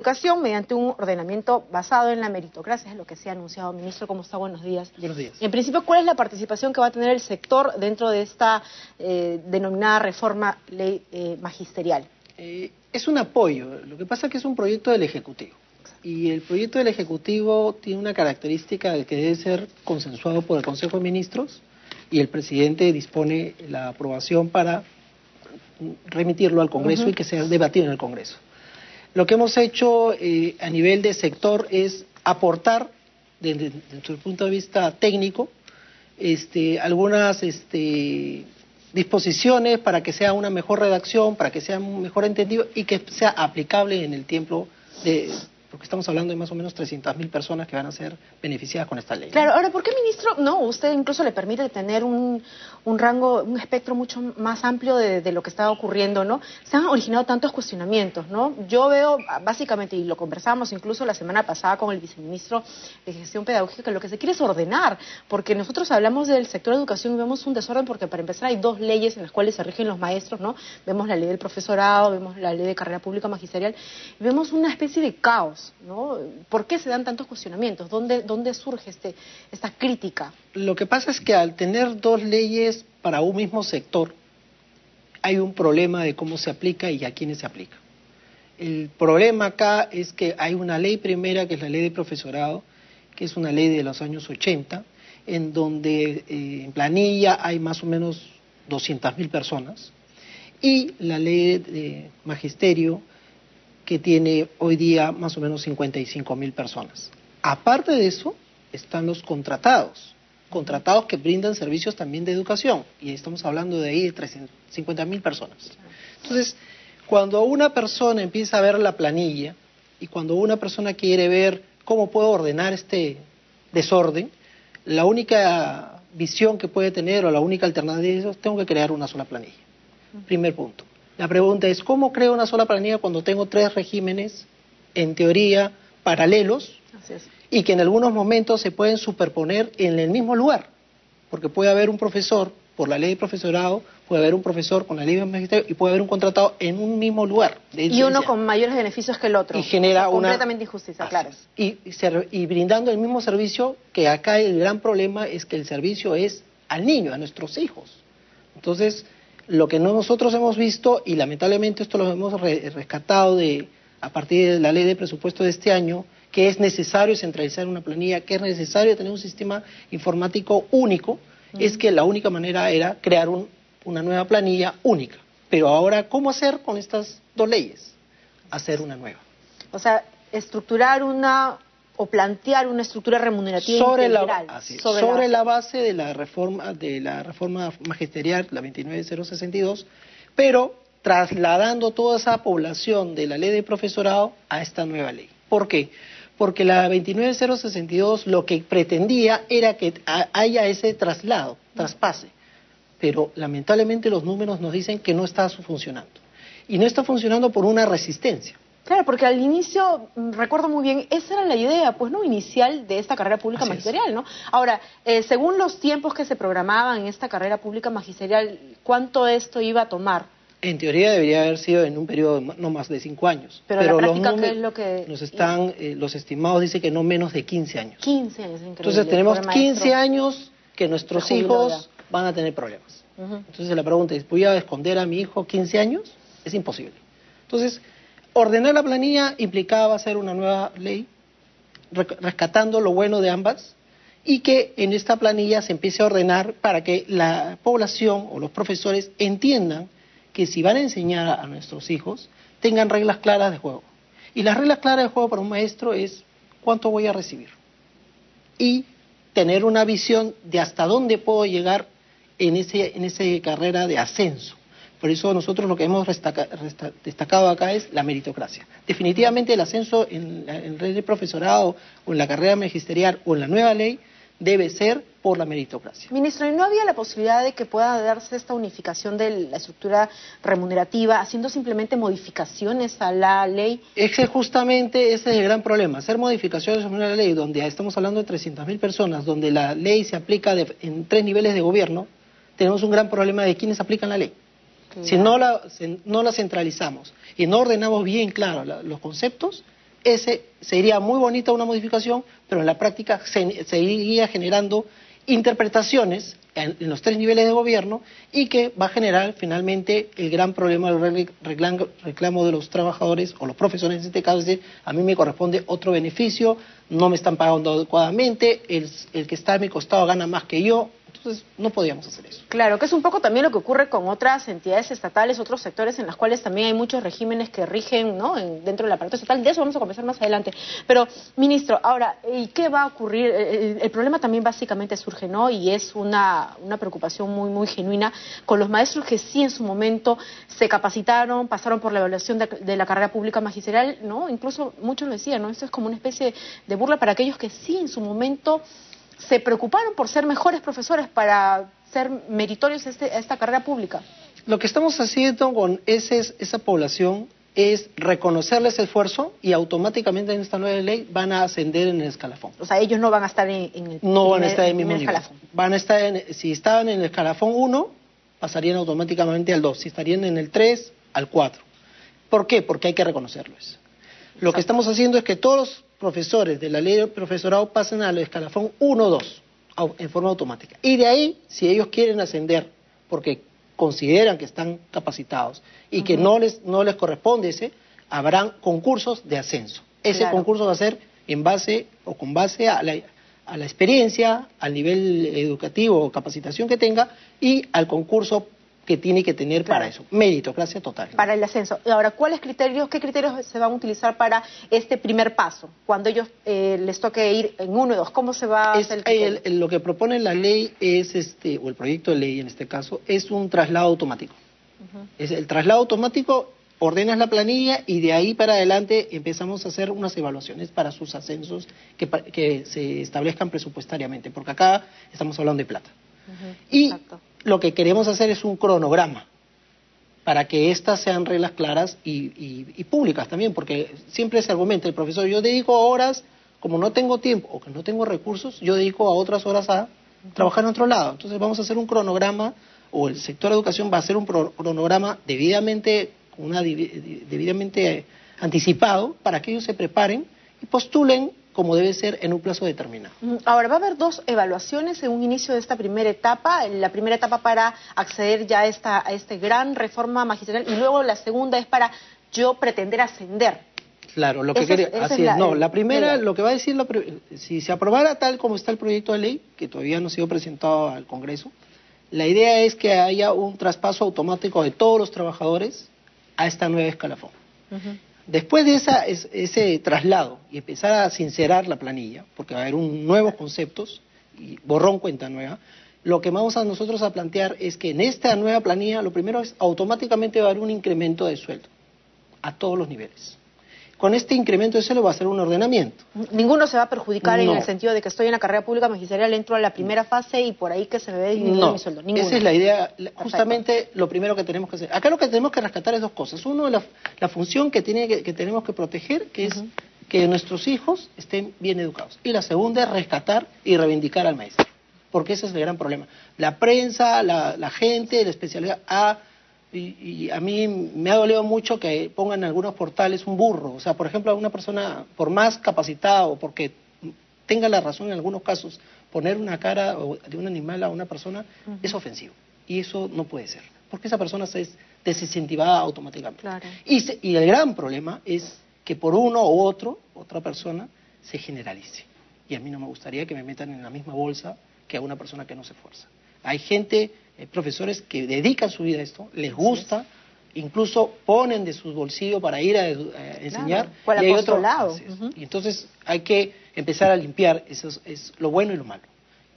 educación mediante un ordenamiento basado en la meritocracia, es lo que se ha anunciado. Ministro, ¿cómo está? Buenos días. Buenos días. En principio, ¿cuál es la participación que va a tener el sector dentro de esta denominada reforma ley magisterial? Es un apoyo. Lo que pasa es que es un proyecto del Ejecutivo. Y el proyecto del Ejecutivo tiene una característica de que debe ser consensuado por el Consejo de Ministros y el presidente dispone la aprobación para remitirlo al Congreso y que sea debatido en el Congreso. Lo que hemos hecho a nivel de sector es aportar, desde el punto de vista técnico, algunas disposiciones para que sea una mejor redacción, para que sea un mejor entendido y que sea aplicable en el tiempo porque estamos hablando de más o menos 300.000 personas que van a ser beneficiadas con esta ley. Claro, ahora, ¿por qué, ministro, usted incluso le permite tener un rango, un espectro mucho más amplio de lo que está ocurriendo, ¿no? Se han originado tantos cuestionamientos, ¿no? Yo veo, básicamente, y lo conversábamos incluso la semana pasada con el viceministro de Gestión Pedagógica, que lo que se quiere es ordenar, porque nosotros hablamos del sector de educación y vemos un desorden porque, para empezar, hay dos leyes en las cuales se rigen los maestros, ¿no? Vemos la ley del profesorado, vemos la ley de carrera pública magisterial, y vemos una especie de caos, ¿no? ¿Por qué se dan tantos cuestionamientos? ¿Dónde surge esta crítica? Lo que pasa es que al tener dos leyes para un mismo sector, hay un problema de cómo se aplica y a quiénes se aplica. El problema acá es que hay una ley primera, que es la ley de profesorado, que es una ley de los años 80, en donde en planilla hay más o menos 200.000 personas, y la ley de magisterio, que tiene hoy día más o menos 55.000 personas. Aparte de eso, están los contratados que brindan servicios también de educación, y estamos hablando de ahí de 350.000 personas. Entonces, cuando una persona empieza a ver la planilla, y cuando una persona quiere ver cómo puedo ordenar este desorden, la única visión que puede tener, o la única alternativa es: tengo que crear una sola planilla. Primer punto. La pregunta es: ¿cómo creo una sola planilla cuando tengo tres regímenes, en teoría, paralelos, y que en algunos momentos se pueden superponer en el mismo lugar? Porque puede haber un profesor, por la ley de profesorado, puede haber un profesor con la ley de magisterio, y puede haber un contratado en un mismo lugar. Y uno con mayores beneficios que el otro. Y genera completamente injusticia, claro. Y brindando el mismo servicio, que acá el gran problema es que el servicio es al niño, a nuestros hijos. Entonces, lo que nosotros hemos visto, y lamentablemente esto lo hemos rescatado a partir de la ley de presupuesto de este año, que es necesario centralizar una planilla, que es necesario tener un sistema informático único, es que la única manera era crear una nueva planilla única. Pero ahora, ¿cómo hacer con estas dos leyes? Hacer una nueva. O sea, estructurar o plantear una estructura remunerativa integral. Sobre la base de la reforma magisterial, la 29062, pero trasladando toda esa población de la ley de profesorado a esta nueva ley. ¿Por qué? Porque la 29062 lo que pretendía era que haya ese traspase, pero lamentablemente los números nos dicen que no está funcionando. Y no está funcionando por una resistencia. Claro, porque al inicio, recuerdo muy bien, esa era la idea, pues, ¿no?, inicial de esta carrera pública magisterial, ¿no? Ahora, según los tiempos que se programaban en esta carrera pública magisterial, ¿cuánto esto iba a tomar? En teoría debería haber sido en un periodo de no más de 5 años. Pero la práctica, ¿qué es lo que...? Los estimados dicen que no menos de 15 años. 15 años, increíble. Entonces tenemos 15 años que nuestros hijos van a tener problemas. Entonces la pregunta es: ¿voy a esconder a mi hijo 15 años? Es imposible. Entonces, ordenar la planilla implicaba hacer una nueva ley, rescatando lo bueno de ambas, y que en esta planilla se empiece a ordenar para que la población o los profesores entiendan que si van a enseñar a nuestros hijos, tengan reglas claras de juego. Y las reglas claras de juego para un maestro es: ¿cuánto voy a recibir? Y tener una visión de hasta dónde puedo llegar en esa carrera de ascenso. Por eso nosotros lo que hemos destacado acá es la meritocracia. Definitivamente el ascenso en la ley de profesorado, o en la carrera magisterial, o en la nueva ley, debe ser por la meritocracia. Ministro, ¿y no había la posibilidad de que pueda darse esta unificación de la estructura remunerativa, haciendo simplemente modificaciones a la ley? Justamente ese es el gran problema: hacer modificaciones a una ley donde estamos hablando de 300.000 personas, donde la ley se aplica en 3 niveles de gobierno. Tenemos un gran problema de quiénes aplican la ley. Si no la centralizamos y no ordenamos bien claro los conceptos, ese sería muy bonita una modificación, pero en la práctica seguiría generando interpretaciones en los 3 niveles de gobierno y que va a generar finalmente el gran problema del reclamo de los trabajadores o los profesores en este caso, es decir, a mí me corresponde otro beneficio, no me están pagando adecuadamente, el que está a mi costado gana más que yo, entonces no podíamos hacer eso. Claro, que es un poco también lo que ocurre con otras entidades estatales, otros sectores en los cuales también hay muchos regímenes que rigen, ¿no?, dentro del aparato estatal. De eso vamos a conversar más adelante. Pero, ministro, ahora, ¿y qué va a ocurrir? El problema también básicamente surge, ¿no?, y es una preocupación muy, muy genuina con los maestros que sí en su momento se capacitaron, pasaron por la evaluación de la carrera pública magisterial, ¿no? Incluso muchos lo decían, ¿no? Esto es como una especie de burla para aquellos que sí en su momento se preocuparon por ser mejores profesores para ser meritorios a esta carrera pública. Lo que estamos haciendo con esa población es reconocerles esfuerzo y automáticamente en esta nueva ley van a ascender en el escalafón. O sea, ellos no van a estar en el no van a estar en el mismo nivel. Escalafón. Van a estar si estaban en el escalafón 1, pasarían automáticamente al 2. Si estarían en el 3, al 4. ¿Por qué? Porque hay que reconocerlos. Lo que estamos haciendo es que todos los profesores de la ley del profesorado pasen al escalafón 1-2 en forma automática. Y de ahí, si ellos quieren ascender porque consideran que están capacitados y que no les corresponde habrán concursos de ascenso. Ese concurso va a ser en base o con base a la experiencia, al nivel educativo o capacitación que tenga y al concurso que tiene que tener para eso. Meritocracia total. Para el ascenso. Ahora, qué criterios se van a utilizar para este primer paso? Cuando ellos les toque ir en 1 y 2, ¿cómo se va a hacer el criterio? Lo que propone la ley es, o el proyecto de ley en este caso, es un traslado automático. Es el traslado automático, ordenas la planilla y de ahí para adelante empezamos a hacer unas evaluaciones para sus ascensos que se establezcan presupuestariamente, porque acá estamos hablando de plata. Y lo que queremos hacer es un cronograma para que estas sean reglas claras y públicas también, porque siempre se argumenta el profesor, yo dedico horas, como no tengo tiempo o que no tengo recursos, yo dedico a otras horas a trabajar en otro lado. Entonces vamos a hacer un cronograma, o el sector de educación va a hacer un cronograma debidamente anticipado para que ellos se preparen y postulen como debe ser en un plazo determinado. Ahora, va a haber 2 evaluaciones en un inicio de esta primera etapa. La primera etapa para acceder ya a esta gran reforma magisterial y luego la segunda es para yo pretender ascender. Claro, lo que quería, así es. No, la primera, lo que va a decir, si se aprobara tal como está el proyecto de ley, que todavía no ha sido presentado al Congreso, la idea es que haya un traspaso automático de todos los trabajadores a esta nueva escalafón. Después de ese traslado y empezar a sincerar la planilla, porque va a haber nuevos conceptos y borrón cuenta nueva, lo que vamos a nosotros a plantear es que en esta nueva planilla lo primero es automáticamente va a haber un incremento de sueldo a todos los niveles. Con este incremento de sueldo va a ser un ordenamiento. Ninguno se va a perjudicar en el sentido de que estoy en la carrera pública magisterial, entro a la primera fase y por ahí que se me ve disminuido mi sueldo. Ninguno. Esa es la idea, justamente lo primero que tenemos que hacer. Acá lo que tenemos que rescatar es 2 cosas. Uno, la función que tenemos que proteger, que es que nuestros hijos estén bien educados. Y la segunda es rescatar y reivindicar al maestro, porque ese es el gran problema. La prensa, la gente, la especialidad y a mí me ha dolido mucho que pongan en algunos portales un burro. O sea, por ejemplo, a una persona, por más capacitada o porque tenga la razón en algunos casos, poner una cara de un animal a una persona es ofensivo. Y eso no puede ser, porque esa persona se es desincentivada automáticamente. Claro. Y el gran problema es que por uno u otra persona, se generalice. Y a mí no me gustaría que me metan en la misma bolsa que a una persona que no se esfuerza. Hay gente, profesores que dedican su vida a esto, les gusta, incluso ponen de sus bolsillos para ir a enseñar. Claro, y hay otro lado. Y entonces hay que empezar a limpiar es lo bueno y lo malo.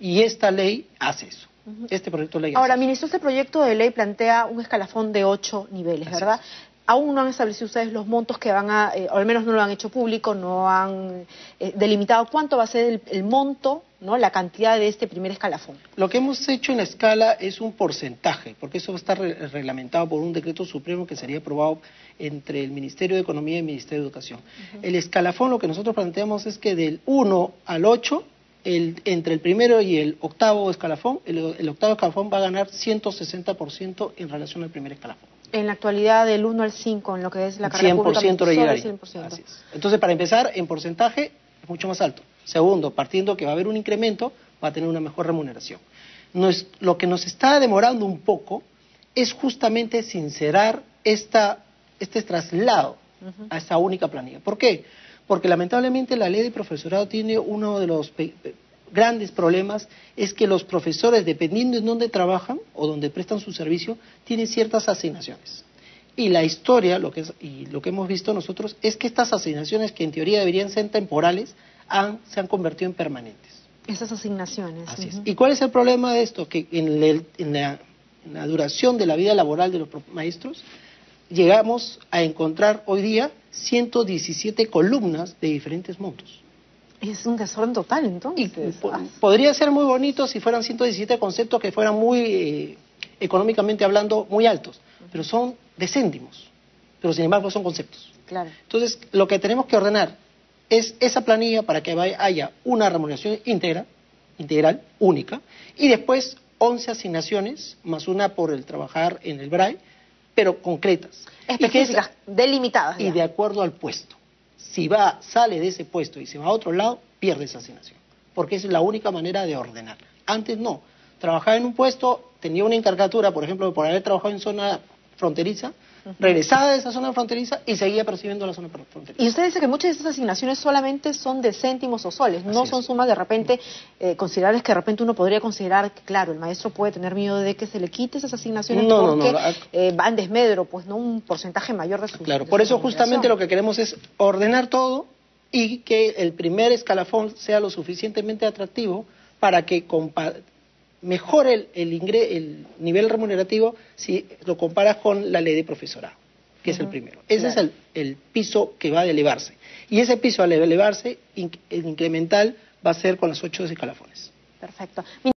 Y esta ley hace eso. Este proyecto de ley Ahora, hace ministro, este proyecto de ley plantea un escalafón de 8 niveles, ¿verdad? Aún no han establecido ustedes los montos que van a, o al menos no lo han hecho público, no han delimitado cuánto va a ser el monto, ¿no?, la cantidad de este primer escalafón. Lo que hemos hecho en la escala es un porcentaje, porque eso va a estar reglamentado por un decreto supremo que sería aprobado entre el Ministerio de Economía y el Ministerio de Educación. El escalafón, lo que nosotros planteamos es que del 1 al 8, entre el primero y el octavo escalafón, el octavo escalafón va a ganar 160% en relación al primer escalafón. En la actualidad, del 1 al 5, en lo que es la carrera pública, 100% lo llegaría. 100%. Así es. Entonces, para empezar, en porcentaje es mucho más alto. Segundo, partiendo que va a haber un incremento, va a tener una mejor remuneración. Lo que nos está demorando un poco es justamente sincerar este traslado a esta única planilla. ¿Por qué? Porque lamentablemente la ley de profesorado tiene uno de los grandes problemas, es que los profesores, dependiendo en dónde trabajan o dónde prestan su servicio, tienen ciertas asignaciones. Y la historia, lo que hemos visto nosotros, es que estas asignaciones, que en teoría deberían ser temporales, se han convertido en permanentes. Esas asignaciones. Así es. ¿Y cuál es el problema de esto? Que en la duración de la vida laboral de los maestros, llegamos a encontrar hoy día 117 columnas de diferentes montos. Es un desorden total, entonces. Y podría ser muy bonito si fueran 117 conceptos que fueran muy, económicamente hablando, muy altos, pero son de céntimos, pero sin embargo son conceptos. Claro. Entonces, lo que tenemos que ordenar es esa planilla para que haya una remuneración integral, única, y después 11 asignaciones, más una por el trabajar en el BRAE, pero concretas. Específicas, delimitadas. Y de acuerdo al puesto. Si sale de ese puesto y se va a otro lado, pierde esa asignación. Porque esa es la única manera de ordenar. Antes no. Trabajaba en un puesto, tenía una encargatura, por ejemplo, por haber trabajado en zona fronteriza, regresaba de esa zona fronteriza y seguía percibiendo la zona fronteriza. Y usted dice que muchas de esas asignaciones solamente son de céntimos o soles, no son sumas de repente considerables, que de repente uno podría considerar que, claro, el maestro puede tener miedo de que se le quite esas asignaciones porque va en desmedro, pues no un porcentaje mayor de su. Claro, por eso justamente lo que queremos es ordenar todo y que el primer escalafón sea lo suficientemente atractivo para que mejore el nivel remunerativo si lo comparas con la ley de profesorado, que es el primero. Ese es el piso que va a elevarse. Y ese piso al elevarse, el incremental va a ser con los 8 escalafones. Perfecto.